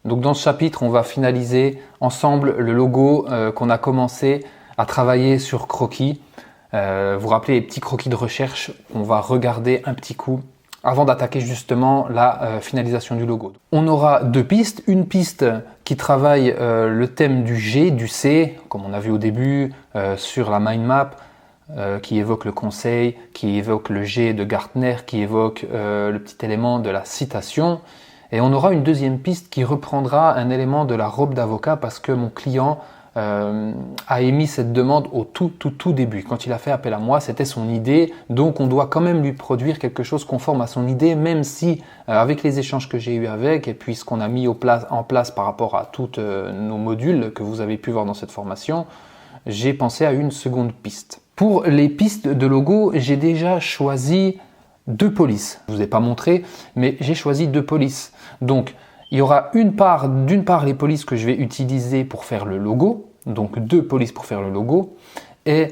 Donc dans ce chapitre, on va finaliser ensemble le logo qu'on a commencé à travailler sur croquis. Vous vous rappelez les petits croquis de recherche, on va regarder un petit coup avant d'attaquer justement la finalisation du logo. On aura deux pistes, une piste qui travaille le thème du G, du C, comme on a vu au début, sur la mind map, qui évoque le conseil, qui évoque le G de Gartner, qui évoque le petit élément de la citation. Et on aura une deuxième piste qui reprendra un élément de la robe d'avocat parce que mon client a émis cette demande au tout début. Quand il a fait appel à moi, c'était son idée, donc on doit quand même lui produire quelque chose conforme à son idée, même si avec les échanges que j'ai eu avec et puis ce qu'on a mis en place par rapport à tous nos modules que vous avez pu voir dans cette formation, j'ai pensé à une seconde piste. Pour les pistes de logo, j'ai déjà choisi deux polices. Je ne vous ai pas montré, mais j'ai choisi deux polices. Donc, il y aura d'une part les polices que je vais utiliser pour faire le logo, donc deux polices pour faire le logo, et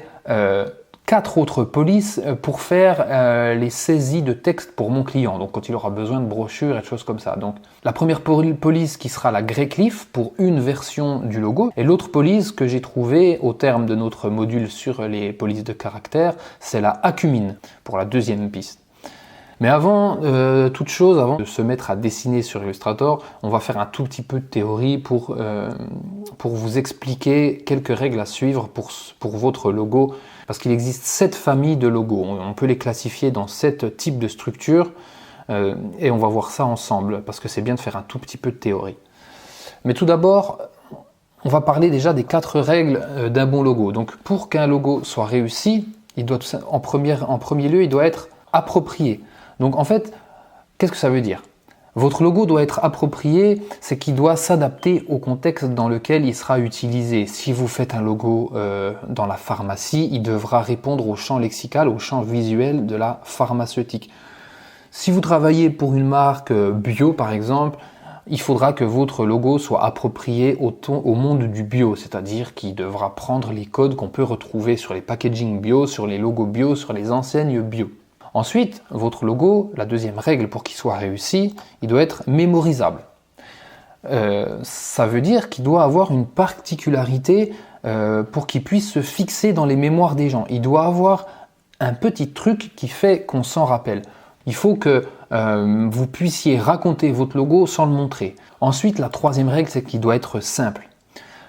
quatre autres polices pour faire les saisies de texte pour mon client, donc quand il aura besoin de brochures et de choses comme ça. Donc la première police qui sera la Greycliff pour une version du logo, et l'autre police que j'ai trouvée au terme de notre module sur les polices de caractère, c'est la Acumin pour la deuxième piste. Mais avant toute chose, avant de se mettre à dessiner sur Illustrator, on va faire un tout petit peu de théorie pour vous expliquer quelques règles à suivre pour votre logo. Parce qu'il existe 7 familles de logos. On peut les classifier dans 7 types de structures et on va voir ça ensemble parce que c'est bien de faire un tout petit peu de théorie. Mais tout d'abord, on va parler déjà des 4 règles d'un bon logo. Donc pour qu'un logo soit réussi, il doit en premier lieu, il doit être approprié. Donc en fait, qu'est-ce que ça veut dire ? Votre logo doit être approprié, c'est qu'il doit s'adapter au contexte dans lequel il sera utilisé. Si vous faites un logo dans la pharmacie, il devra répondre au champ lexical, au champ visuel de la pharmaceutique. Si vous travaillez pour une marque bio par exemple, il faudra que votre logo soit approprié au monde du bio, c'est-à-dire qu'il devra prendre les codes qu'on peut retrouver sur les packaging bio, sur les logos bio, sur les enseignes bio. Ensuite, votre logo, la deuxième règle pour qu'il soit réussi, il doit être mémorisable. Ça veut dire qu'il doit avoir une particularité pour qu'il puisse se fixer dans les mémoires des gens. Il doit avoir un petit truc qui fait qu'on s'en rappelle. Il faut que vous puissiez raconter votre logo sans le montrer. Ensuite, la troisième règle, c'est qu'il doit être simple.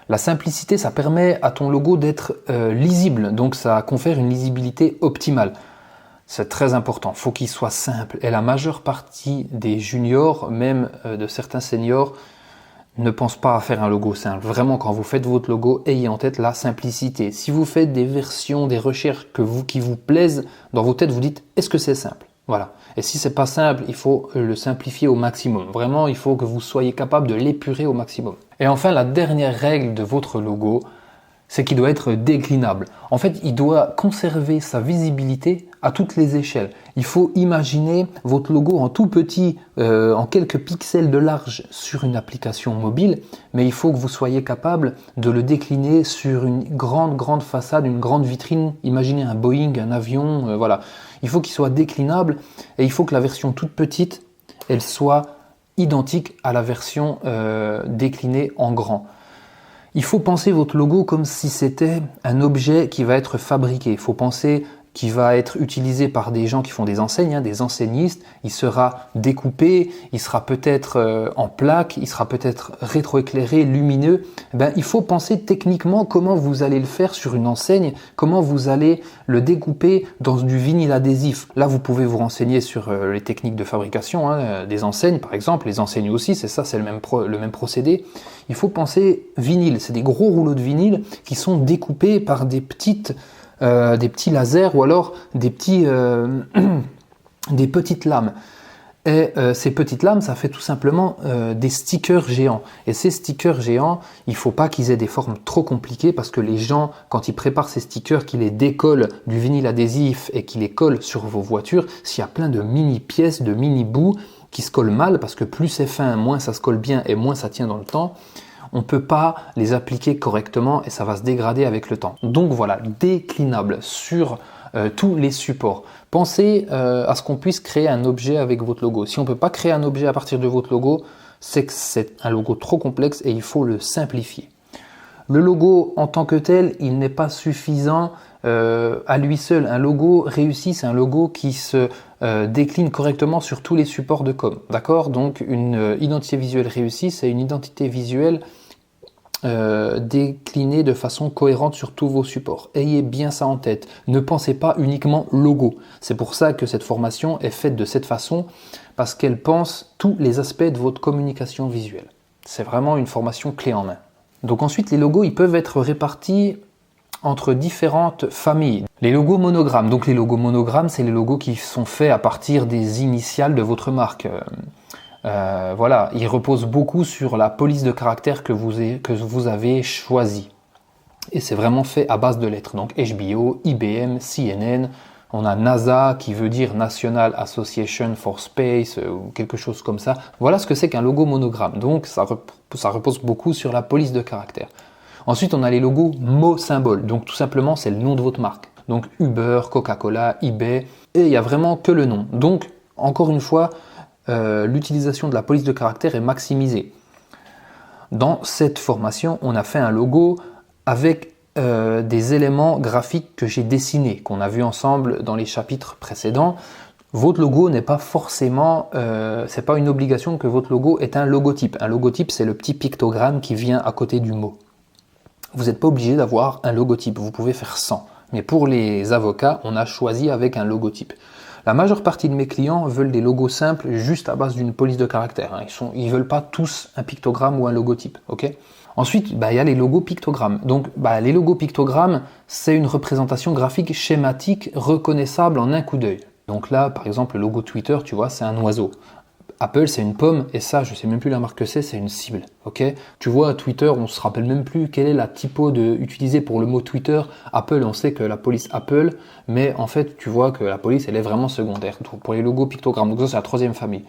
La simplicité, ça permet à ton logo d'être lisible, donc ça confère une lisibilité optimale. C'est très important, il faut qu'il soit simple. Et la majeure partie des juniors, même de certains seniors, ne pensent pas à faire un logo simple. Vraiment, quand vous faites votre logo, ayez en tête la simplicité. Si vous faites des versions, des recherches qui vous plaisent, dans vos têtes, vous dites « est-ce que c'est simple ?» Voilà. Et si c'est pas simple, il faut le simplifier au maximum. Vraiment, il faut que vous soyez capable de l'épurer au maximum. Et enfin, la dernière règle de votre logo, c'est qu'il doit être déclinable. En fait, il doit conserver sa visibilité à toutes les échelles. Il faut imaginer votre logo en tout petit, en quelques pixels de large sur une application mobile, mais il faut que vous soyez capable de le décliner sur une grande façade, une grande vitrine. Imaginez un Boeing, un avion, voilà. Il faut qu'il soit déclinable et il faut que la version toute petite, elle soit identique à la version déclinée en grand. Il faut penser votre logo comme si c'était un objet qui va être fabriqué. Il faut penser qu'il va être utilisé par des gens qui font des enseignes, des enseignistes. Il sera découpé, il sera peut-être en plaques, il sera peut-être rétroéclairé, lumineux. Il faut penser techniquement comment vous allez le faire sur une enseigne, comment vous allez le découper dans du vinyle adhésif. Là, vous pouvez vous renseigner sur les techniques de fabrication des enseignes, par exemple. Les enseignes aussi, c'est le même procédé. Il faut penser vinyle. C'est des gros rouleaux de vinyle qui sont découpés par des petits lasers ou alors des petites lames. Et ces petites lames, ça fait tout simplement des stickers géants. Et ces stickers géants, il ne faut pas qu'ils aient des formes trop compliquées parce que les gens, quand ils préparent ces stickers, qu'ils les décollent du vinyle adhésif et qu'ils les collent sur vos voitures, s'il y a plein de mini-pièces, de mini-bouts qui se collent mal, parce que plus c'est fin, moins ça se colle bien et moins ça tient dans le temps, on ne peut pas les appliquer correctement et ça va se dégrader avec le temps. Donc voilà, déclinable sur tous les supports. Pensez à ce qu'on puisse créer un objet avec votre logo. Si on ne peut pas créer un objet à partir de votre logo, c'est que c'est un logo trop complexe et il faut le simplifier. Le logo en tant que tel, il n'est pas suffisant à lui seul. Un logo réussi, c'est un logo qui se décline correctement sur tous les supports de com. D'accord? Donc une identité visuelle réussie, c'est une identité visuelle déclinée de façon cohérente sur tous vos supports. Ayez bien ça en tête. Ne pensez pas uniquement logo. C'est pour ça que cette formation est faite de cette façon, parce qu'elle pense tous les aspects de votre communication visuelle. C'est vraiment une formation clé en main. Donc ensuite, les logos, ils peuvent être répartis entre différentes familles. Les logos monogrammes. Donc les logos monogrammes, c'est les logos qui sont faits à partir des initiales de votre marque. Voilà, ils reposent beaucoup sur la police de caractère que vous avez choisie. Et c'est vraiment fait à base de lettres. Donc HBO, IBM, CNN, on a NASA qui veut dire National Association for Space ou quelque chose comme ça. Voilà ce que c'est qu'un logo monogramme. Donc ça repose beaucoup sur la police de caractère. Ensuite, on a les logos mots-symboles. Donc tout simplement, c'est le nom de votre marque. Donc Uber, Coca-Cola, eBay, et il n'y a vraiment que le nom. Donc, encore une fois, l'utilisation de la police de caractère est maximisée. Dans cette formation, on a fait un logo avec des éléments graphiques que j'ai dessinés, qu'on a vu ensemble dans les chapitres précédents. Votre logo n'est pas forcément, c'est pas une obligation que votre logo est un logotype. Un logotype, c'est le petit pictogramme qui vient à côté du mot. Vous n'êtes pas obligé d'avoir un logotype, vous pouvez faire sans. Mais pour les avocats, on a choisi avec un logotype. La majeure partie de mes clients veulent des logos simples juste à base d'une police de caractère. Ils veulent pas tous un pictogramme ou un logotype. Okay. Ensuite, il y a les logos pictogrammes. Donc, les logos pictogrammes, c'est une représentation graphique schématique reconnaissable en un coup d'œil. Donc là, par exemple, le logo Twitter, tu vois, c'est un oiseau. Apple, c'est une pomme, et ça, je ne sais même plus la marque que c'est une cible. Okay, tu vois, Twitter, on ne se rappelle même plus quelle est la typo utilisée pour le mot Twitter. Apple, on sait que la police Apple, mais en fait, tu vois que la police, elle est vraiment secondaire. Donc, pour les logos pictogrammes, donc ça, c'est la troisième famille.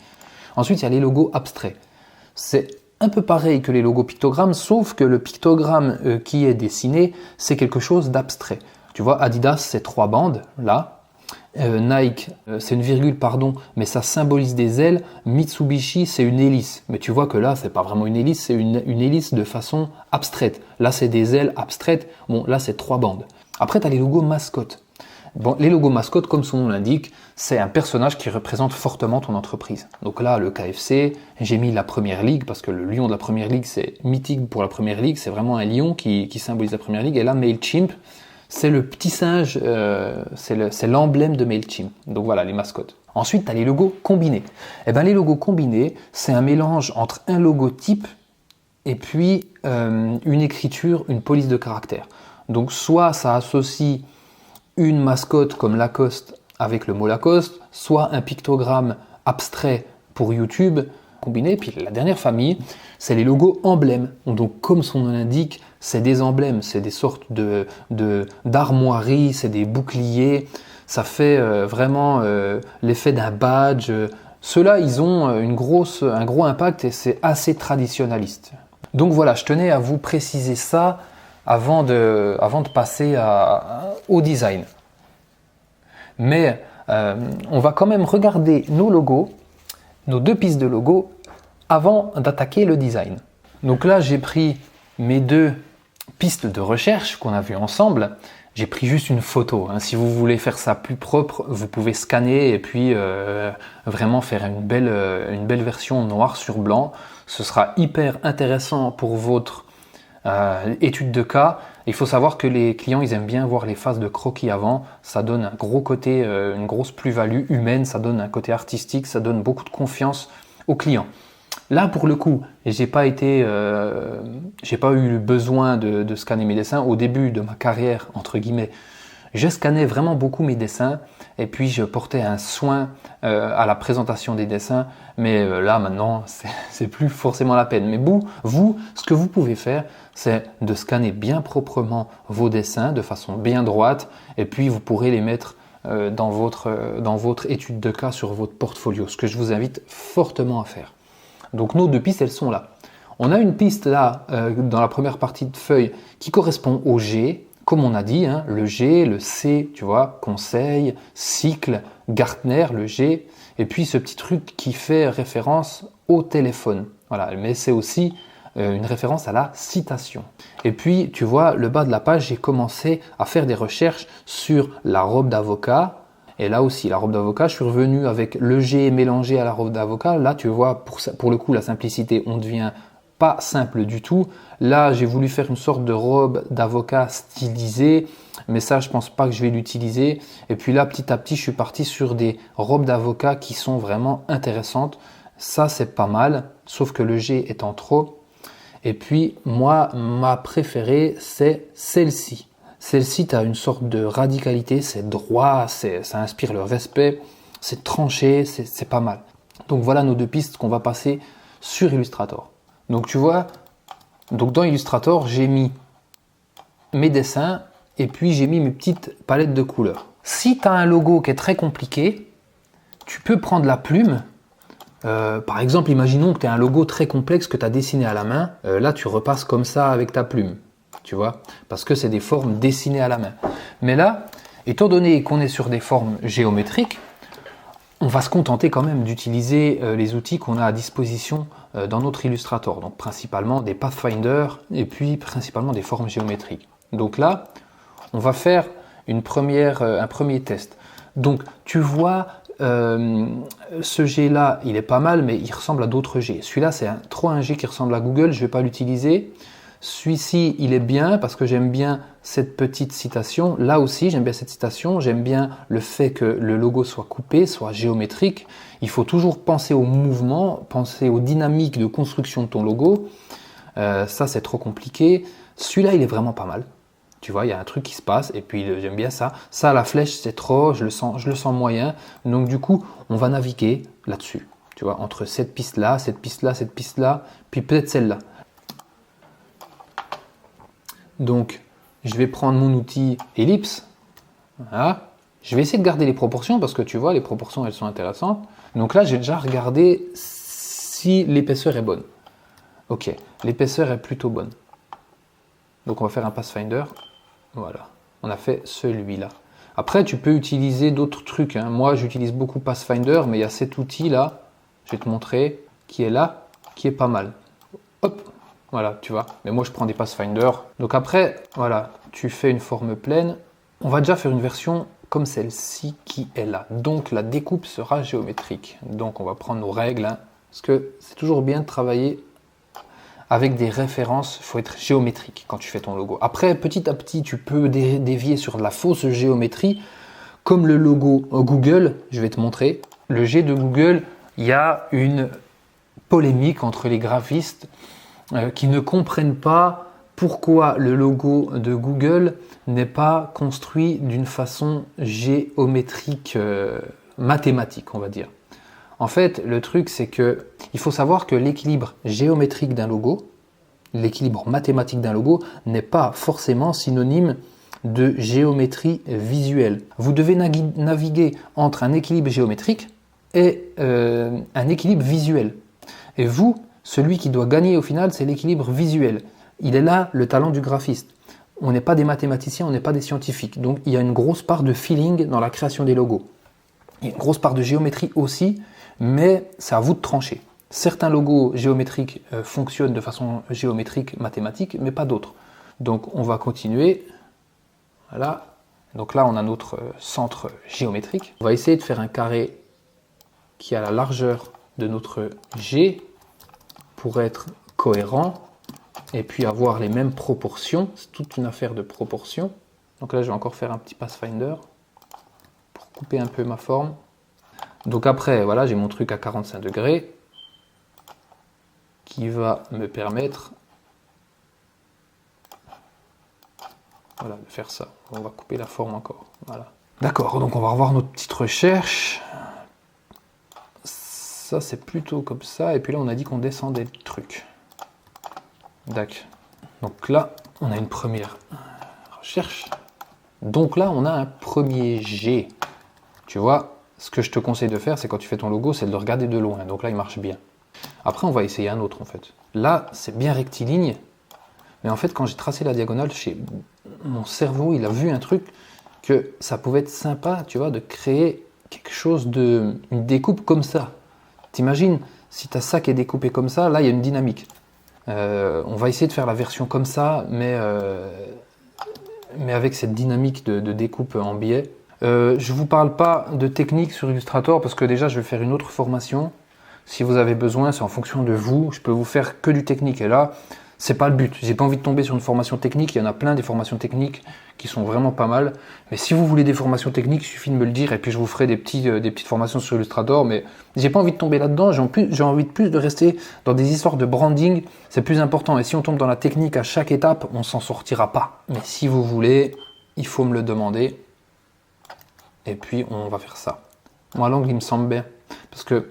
Ensuite, il y a les logos abstraits. C'est un peu pareil que les logos pictogrammes, sauf que le pictogramme qui est dessiné, c'est quelque chose d'abstrait. Tu vois, Adidas, c'est 3 bandes, là. Nike, c'est une virgule, pardon, mais ça symbolise des ailes. Mitsubishi, c'est une hélice. Mais tu vois que là, c'est pas vraiment une hélice, c'est une hélice de façon abstraite. Là, c'est des ailes abstraites. Bon, là, c'est 3 bandes. Après, tu as les logos mascottes. Bon, les logos mascottes, comme son nom l'indique, c'est un personnage qui représente fortement ton entreprise. Donc là, le KFC, j'ai mis la Première Ligue, parce que le lion de la Première Ligue, c'est mythique pour la Première Ligue. C'est vraiment un lion qui symbolise la Première Ligue. Et là, MailChimp, c'est le petit singe, c'est l'emblème de MailChimp. Donc voilà, les mascottes. Ensuite, tu as les logos combinés. Les logos combinés, c'est un mélange entre un logotype et puis une écriture, une police de caractère. Donc soit ça associe une mascotte comme Lacoste avec le mot Lacoste, soit un pictogramme abstrait pour YouTube combiné. Puis la dernière famille, c'est les logos emblèmes. Donc comme son nom l'indique, c'est des emblèmes, c'est des sortes d'armoiries, c'est des boucliers. Ça fait vraiment l'effet d'un badge. Ceux-là, ils ont un gros impact et c'est assez traditionnaliste. Donc voilà, je tenais à vous préciser ça avant de passer au design. Mais on va quand même regarder nos logos, nos 2 pistes de logos, avant d'attaquer le design. Donc là, j'ai pris mes 2 pistes de recherche qu'on a vues ensemble. J'ai pris juste une photo. Si vous voulez faire ça plus propre, vous pouvez scanner et puis vraiment faire une belle version noir sur blanc. Ce sera hyper intéressant pour votre étude de cas. Il faut savoir que les clients, ils aiment bien voir les phases de croquis avant. Ça donne un gros côté, une grosse plus-value humaine. Ça donne un côté artistique. Ça donne beaucoup de confiance aux clients. Là, pour le coup, j'ai pas eu le besoin de scanner mes dessins. Au début de ma carrière, entre guillemets, je scannais vraiment beaucoup mes dessins et puis je portais un soin à la présentation des dessins. Mais là, maintenant, c'est plus forcément la peine. Mais vous, ce que vous pouvez faire, c'est de scanner bien proprement vos dessins de façon bien droite et puis vous pourrez les mettre dans votre étude de cas sur votre portfolio, ce que je vous invite fortement à faire. Donc nos 2 pistes, elles sont là. On a une piste là, dans la première partie de feuille, qui correspond au G, comme on a dit, le G, le C, tu vois, conseil, cycle, Gartner, le G, et puis ce petit truc qui fait référence au téléphone. Voilà, mais c'est aussi une référence à la citation. Et puis, tu vois, le bas de la page, j'ai commencé à faire des recherches sur la robe d'avocat. Et là aussi, la robe d'avocat, je suis revenu avec le G mélangé à la robe d'avocat. Là, tu vois, pour le coup, la simplicité, on devient pas simple du tout. Là, j'ai voulu faire une sorte de robe d'avocat stylisée, mais ça, je pense pas que je vais l'utiliser. Et puis là, petit à petit, je suis parti sur des robes d'avocat qui sont vraiment intéressantes. Ça, c'est pas mal, sauf que le G est en trop. Et puis, moi, ma préférée, c'est celle-ci. Celle-ci, tu as une sorte de radicalité, c'est droit, ça inspire le respect, c'est tranché, c'est pas mal. Donc voilà nos deux pistes qu'on va passer sur Illustrator. Donc tu vois, donc dans Illustrator, j'ai mis mes dessins et puis j'ai mis mes petites palettes de couleurs. Si tu as un logo qui est très compliqué, tu peux prendre la plume. Par exemple, imaginons que tu as un logo très complexe que tu as dessiné à la main. Là, tu repasses comme ça avec ta plume, tu vois, parce que c'est des formes dessinées à la main. Mais là, étant donné qu'on est sur des formes géométriques, on va se contenter quand même d'utiliser les outils qu'on a à disposition dans notre Illustrator. Donc principalement des Pathfinder et puis principalement des formes géométriques. Donc là, on va faire un premier test. Donc tu vois, ce G là, il est pas mal, mais il ressemble à d'autres G. Celui-là, c'est trop un G qui ressemble à Google, je ne vais pas l'utiliser. Celui-ci, il est bien parce que j'aime bien cette petite citation. Là aussi, j'aime bien cette citation. J'aime bien le fait que le logo soit coupé, soit géométrique. Il faut toujours penser au mouvement, penser aux dynamiques de construction de ton logo. Ça, c'est trop compliqué. Celui-là, il est vraiment pas mal. Tu vois, il y a un truc qui se passe et puis j'aime bien ça. Ça, la flèche, c'est trop, je le sens moyen. Donc du coup, on va naviguer là-dessus. Tu vois, entre cette piste-là, cette piste-là, cette piste-là, puis peut-être celle-là. Donc, je vais prendre mon outil ellipse. Voilà. Je vais essayer de garder les proportions parce que tu vois, les proportions, elles sont intéressantes. Donc là, j'ai déjà regardé si l'épaisseur est bonne. Ok, l'épaisseur est plutôt bonne. Donc, on va faire un Pathfinder. Voilà, on a fait celui-là. Après, tu peux utiliser d'autres trucs. Moi, j'utilise beaucoup Pathfinder, mais il y a cet outil-là, je vais te montrer, qui est là, qui est pas mal. Hop, voilà, tu vois. Mais moi, je prends des Pathfinder. Donc après, voilà, tu fais une forme pleine. On va déjà faire une version comme celle-ci qui est là. Donc, la découpe sera géométrique. Donc, on va prendre nos règles, parce que c'est toujours bien de travailler avec des références. Il faut être géométrique quand tu fais ton logo. Après, petit à petit, tu peux dévier sur de la fausse géométrie, comme le logo Google. Je vais te montrer. Le G de Google, il y a une polémique entre les graphistes qui ne comprennent pas pourquoi le logo de Google n'est pas construit d'une façon géométrique, mathématique, on va dire. En fait, le truc, c'est que il faut savoir que l'équilibre géométrique d'un logo, l'équilibre mathématique d'un logo, n'est pas forcément synonyme de géométrie visuelle. Vous devez naviguer entre un équilibre géométrique et un équilibre visuel. Et vous, celui qui doit gagner au final, c'est l'équilibre visuel. Il est là le talent du graphiste. On n'est pas des mathématiciens, on n'est pas des scientifiques. Donc il y a une grosse part de feeling dans la création des logos. Il y a une grosse part de géométrie aussi, mais c'est à vous de trancher. Certains logos géométriques fonctionnent de façon géométrique, mathématique, mais pas d'autres. Donc on va continuer. Voilà. Donc là, on a notre centre géométrique. On va essayer de faire un carré qui a la largeur de notre G pour être cohérent et puis avoir les mêmes proportions. C'est toute une affaire de proportions. Donc là, je vais encore faire un petit Pathfinder pour couper un peu ma forme. Donc après, voilà, j'ai mon truc à 45 degrés qui va me permettre voilà, de faire ça. On va couper la forme encore. Voilà. D'accord, donc on va revoir notre petite recherche. Ça, c'est plutôt comme ça. Et puis là, on a dit qu'on descendait le truc. D'accord. Donc là, on a une première recherche. Donc là, on a un premier G. Tu vois, ce que je te conseille de faire, c'est quand tu fais ton logo, c'est de le regarder de loin. Donc là, il marche bien. Après, on va essayer un autre, en fait. Là, c'est bien rectiligne. Mais en fait, quand j'ai tracé la diagonale, mon cerveau, il a vu un truc que ça pouvait être sympa, tu vois, de créer quelque chose une découpe comme ça. T'imagines, Si tu as ça qui est découpé comme ça, là, il y a une dynamique. On va essayer de faire la version comme ça, mais avec cette dynamique de découpe en biais. Je ne vous parle pas de technique sur Illustrator parce que déjà, je vais faire une autre formation. Si vous avez besoin, c'est en fonction de vous. Je peux vous faire que du technique. Et là, c'est pas le but. J'ai pas envie de tomber sur une formation technique. Il y en a plein des formations techniques qui sont vraiment pas mal. Mais si vous voulez des formations techniques, il suffit de me le dire et puis je vous ferai des petites formations sur Illustrator. Mais j'ai pas envie de tomber là-dedans. J'ai envie de plus de rester dans des histoires de branding. C'est plus important. Et si on tombe dans la technique à chaque étape, on s'en sortira pas. Mais si vous voulez, il faut me le demander. Et puis on va faire ça. Moi, l'angle, il me semble bien. Parce que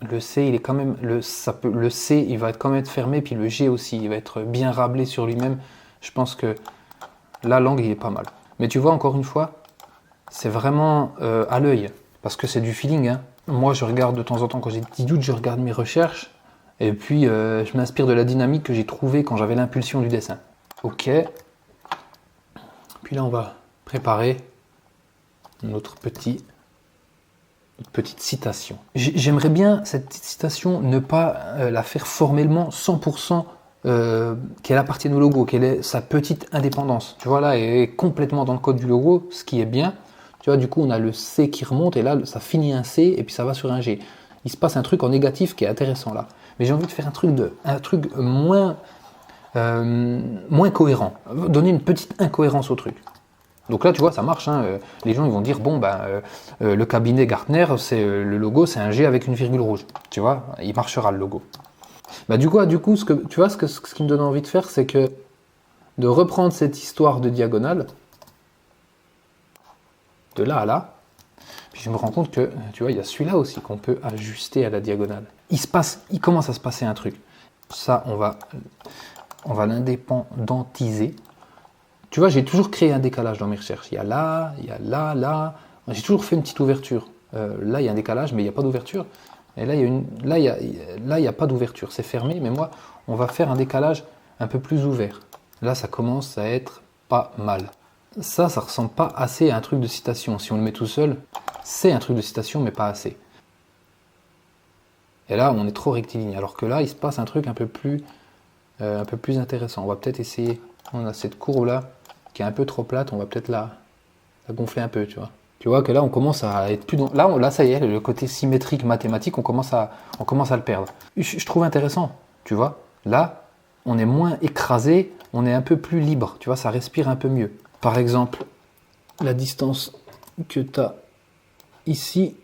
le C, il est quand même, le C, il va quand même être fermé, puis le G aussi, il va être bien rablé sur lui-même. Je pense que là, l'angle, il est pas mal. Mais tu vois, encore une fois, c'est vraiment à l'œil, parce que c'est du feeling. Hein. Moi, je regarde de temps en temps, quand j'ai des petits doutes, je regarde mes recherches, et puis je m'inspire de la dynamique que j'ai trouvée quand j'avais l'impulsion du dessin. Ok. Puis là, on va préparer notre petite citation. J'aimerais bien, cette petite citation, ne pas la faire formellement 100%, qu'elle appartienne au logo, qu'elle ait sa petite indépendance. Tu vois, là, elle est complètement dans le code du logo, ce qui est bien. Tu vois, du coup, on a le C qui remonte, et là, ça finit un C, et puis ça va sur un G. Il se passe un truc en négatif qui est intéressant, là. Mais j'ai envie de faire un truc moins cohérent. Donner une petite incohérence au truc. Donc là, tu vois, ça marche. Hein. Les gens, ils vont dire, bon, le cabinet Gartner, le logo, c'est un G avec une virgule rouge. Tu vois, il marchera le logo. Du coup, ce qui me donne envie de faire, c'est que de reprendre cette histoire de diagonale, de là à là, puis je me rends compte que, tu vois, il y a celui-là aussi qu'on peut ajuster à la diagonale. Il commence à se passer un truc. Ça, on va l'indépendantiser. Tu vois, j'ai toujours créé un décalage dans mes recherches. Il y a là, là. J'ai toujours fait une petite ouverture. Là, il y a un décalage, mais il n'y a pas d'ouverture. Et là, il y a pas d'ouverture. C'est fermé, mais moi, on va faire un décalage un peu plus ouvert. Là, ça commence à être pas mal. Ça ressemble pas assez à un truc de citation. Si on le met tout seul, c'est un truc de citation, mais pas assez. Et là, on est trop rectiligne. Alors que là, il se passe un truc un peu plus intéressant. On va peut-être essayer. On a cette courbe-là qui est un peu trop plate, on va peut-être la gonfler un peu, tu vois. Tu vois que là, on commence à être plus dans... Là, ça y est, le côté symétrique mathématique, on commence à le perdre. Je trouve intéressant, tu vois. Là, on est moins écrasé, on est un peu plus libre, tu vois, ça respire un peu mieux. Par exemple, la distance que tu as ici,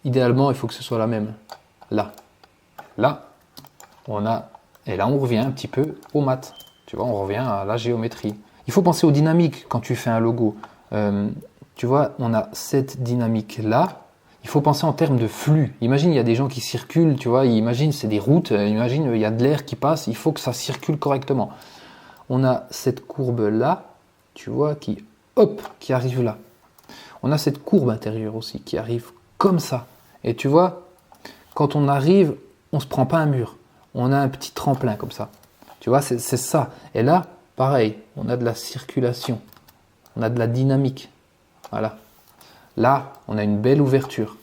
idéalement, il faut que ce soit la même. Là, on a... Et là, on revient un petit peu aux maths. Tu vois, on revient à la géométrie. Il faut penser aux dynamiques quand tu fais un logo. Tu vois, on a cette dynamique-là. Il faut penser en termes de flux. Imagine, il y a des gens qui circulent, tu vois. Imagine, c'est des routes. Imagine, il y a de l'air qui passe. Il faut que ça circule correctement. On a cette courbe-là, tu vois, qui arrive là. On a cette courbe intérieure aussi qui arrive comme ça. Et tu vois, quand on arrive, on ne se prend pas un mur. On a un petit tremplin comme ça. Tu vois, c'est ça. Et là, pareil, on a de la circulation. On a de la dynamique. Voilà. Là, on a une belle ouverture.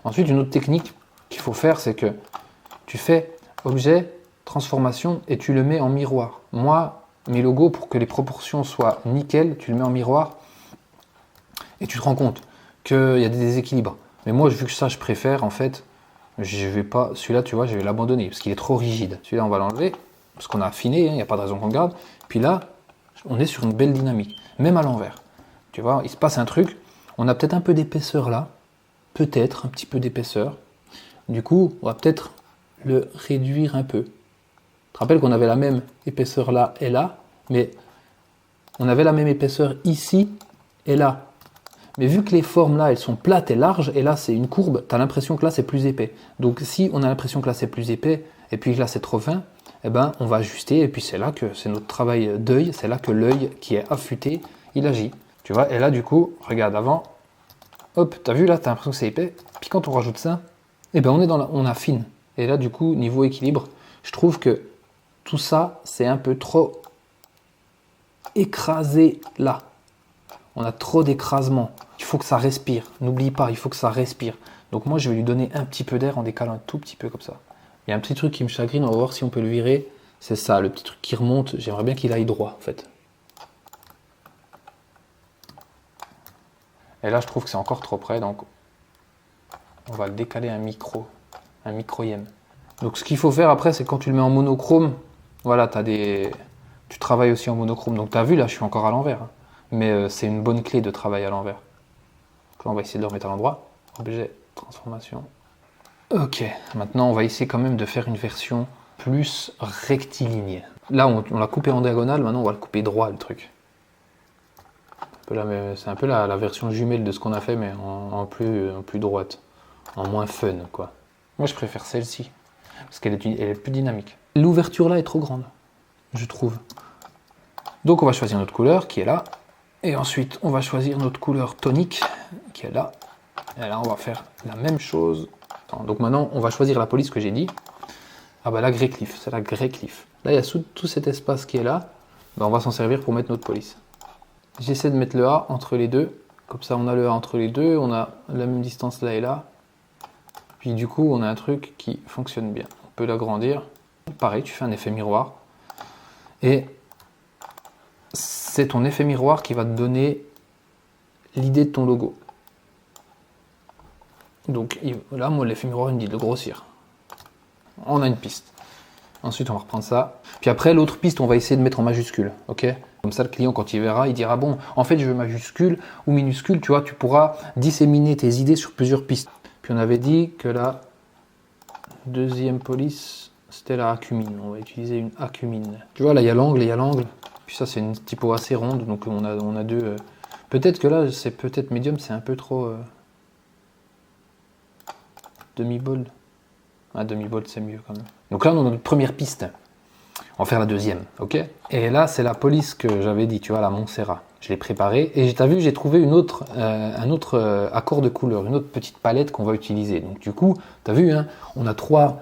Ensuite, une autre technique qu'il faut faire, c'est que tu fais objet, transformation, et tu le mets en miroir. Moi, mes logos, pour que les proportions soient nickel, tu le mets en miroir, et tu te rends compte qu'il y a des déséquilibres. Mais moi, vu que ça, je préfère, en fait, je vais pas, celui-là, tu vois, je vais l'abandonner, parce qu'il est trop rigide. Celui-là, on va l'enlever, parce qu'on a affiné, il n'y a pas de raison qu'on le garde. Puis là, on est sur une belle dynamique, même à l'envers. Tu vois, il se passe un truc, on a peut-être un peu d'épaisseur là, peut-être un petit peu d'épaisseur. Du coup, on va peut-être le réduire un peu. Tu te rappelles qu'on avait la même épaisseur là et là, mais on avait la même épaisseur ici et là. Mais vu que les formes là, elles sont plates et larges, et là c'est une courbe, tu as l'impression que là c'est plus épais. Donc si on a l'impression que là c'est plus épais, et puis que là c'est trop fin, eh ben, on va ajuster, et puis c'est là que c'est notre travail d'œil, c'est là que l'œil qui est affûté, il agit. Tu vois, et là du coup, regarde avant, hop, t'as vu là, t'as l'impression que c'est épais, puis quand on rajoute ça, eh ben on affine. Et là du coup, niveau équilibre, je trouve que tout ça, c'est un peu trop écrasé là. On a trop d'écrasement. Il faut que ça respire. N'oublie pas, il faut que ça respire. Donc moi, je vais lui donner un petit peu d'air en décalant un tout petit peu comme ça. Il y a un petit truc qui me chagrine, on va voir si on peut le virer. C'est ça, le petit truc qui remonte. J'aimerais bien qu'il aille droit, en fait. Et là, je trouve que c'est encore trop près, donc on va le décaler un microyème. Donc ce qu'il faut faire après, c'est quand tu le mets en monochrome, voilà, tu travailles aussi en monochrome. Donc tu as vu, là, je suis encore à l'envers. Hein. Mais c'est une bonne clé de travail à l'envers. Donc là, on va essayer de le remettre à l'endroit. Objet, transformation. Ok, maintenant, on va essayer quand même de faire une version plus rectiligne. Là, on l'a coupé en diagonale, maintenant, on va le couper droit, le truc. C'est un peu la version jumelle de ce qu'on a fait, mais en plus droite. En moins fun, quoi. Moi, je préfère celle-ci, parce qu'elle est plus dynamique. L'ouverture là est trop grande, je trouve. Donc, on va choisir notre couleur, qui est là. Et ensuite, on va choisir notre couleur tonique, qui est là. Et là, on va faire la même chose. Donc maintenant, on va choisir la police que j'ai dit. Ah bah la Grey Cliff, c'est la Grey Cliff. Là, il y a tout cet espace qui est là. Ben, on va s'en servir pour mettre notre police. J'essaie de mettre le A entre les deux. Comme ça, on a le A entre les deux. On a la même distance là et là. Puis du coup, on a un truc qui fonctionne bien. On peut l'agrandir. Pareil, tu fais un effet miroir. Et c'est ton effet miroir qui va te donner l'idée de ton logo. Donc là, moi, l'effet miroir, il me dit de le grossir. On a une piste. Ensuite, on va reprendre ça. Puis après, l'autre piste, on va essayer de mettre en majuscule. Ok ? Comme ça, le client, quand il verra, il dira, bon, en fait, je veux majuscule ou minuscule. Tu vois, tu pourras disséminer tes idées sur plusieurs pistes. Puis on avait dit que la deuxième police, c'était la acumine. On va utiliser une acumine. Tu vois, là, il y a l'angle et il y a l'angle. Puis ça, c'est une typo assez ronde. Donc, on a deux... Peut-être que là, c'est peut-être médium, c'est un peu trop... Demi-bold. Ah, demi-bold, c'est mieux quand même. Donc là, on a notre première piste. On va faire la deuxième, ok? Et là, c'est la police que j'avais dit, tu vois, la Montserrat. Je l'ai préparée et t'as vu, j'ai trouvé un autre accord de couleur, une autre petite palette qu'on va utiliser. Donc du coup, t'as vu, hein, on a trois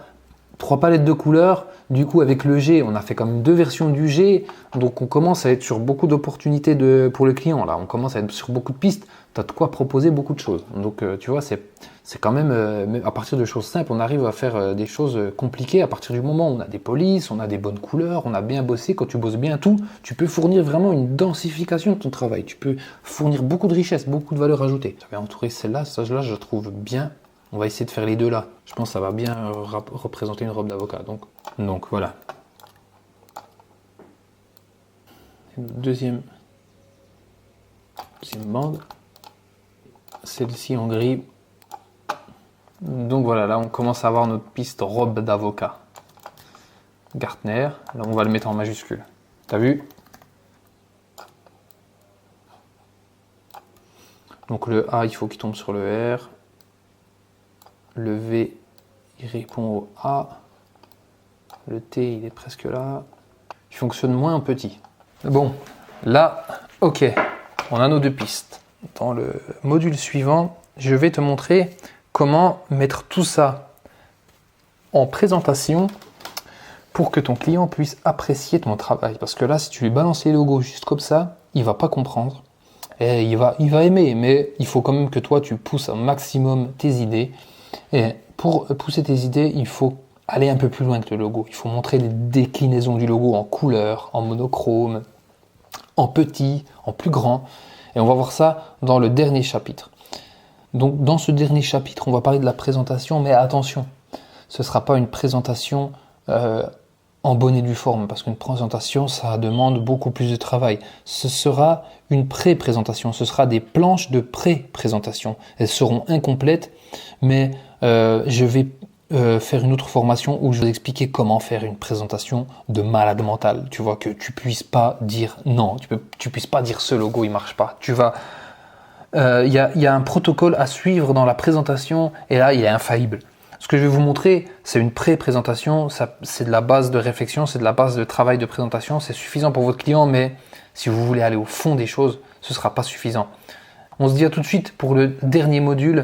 palettes de couleurs. Du coup, avec le G, on a fait quand même deux versions du G. Donc on commence à être sur beaucoup d'opportunités pour le client. Là, on commence à être sur beaucoup de pistes. Tu as de quoi proposer beaucoup de choses. Donc tu vois, c'est quand même, à partir de choses simples, on arrive à faire des choses compliquées. À partir du moment où on a des polices, on a des bonnes couleurs, on a bien bossé. Quand tu bosses bien tout, tu peux fournir vraiment une densification de ton travail. Tu peux fournir beaucoup de richesse, beaucoup de valeur ajoutée. J'avais entouré celle-là, ça là, je trouve bien. On va essayer de faire les deux là. Je pense que ça va bien représenter une robe d'avocat. Donc voilà. Deuxième bande. Celle-ci en gris. Donc voilà, là on commence à avoir notre piste robe d'avocat. Gartner. Là on va le mettre en majuscule. T'as vu? Donc le A, il faut qu'il tombe sur le R. Le V, il répond au A. Le T, il est presque là. Il fonctionne moins en petit. Bon, là, ok, on a nos deux pistes. Dans le module suivant, je vais te montrer comment mettre tout ça en présentation pour que ton client puisse apprécier ton travail. Parce que là, si tu lui balances les logos juste comme ça, il va pas comprendre. Et il va aimer, mais il faut quand même que toi, tu pousses un maximum tes idées. Et pour pousser tes idées, il faut aller un peu plus loin que le logo. Il faut montrer des déclinaisons du logo en couleur, en monochrome, en petit, en plus grand. Et on va voir ça dans le dernier chapitre. Donc dans ce dernier chapitre, on va parler de la présentation, mais attention, ce ne sera pas une présentation en bonne et due forme, parce qu'une présentation, ça demande beaucoup plus de travail. Ce sera une pré-présentation, ce sera des planches de pré-présentation. Elles seront incomplètes, mais je vais faire une autre formation où je vais expliquer comment faire une présentation de malade mental. Tu vois, que tu puisses pas dire non, tu puisses pas dire ce logo il marche pas. Il y a un protocole à suivre dans la présentation et là il est infaillible. Ce que je vais vous montrer, c'est une pré-présentation, c'est de la base de réflexion, c'est de la base de travail de présentation, c'est suffisant pour votre client, mais si vous voulez aller au fond des choses, ce sera pas suffisant. On se dit à tout de suite pour le dernier module.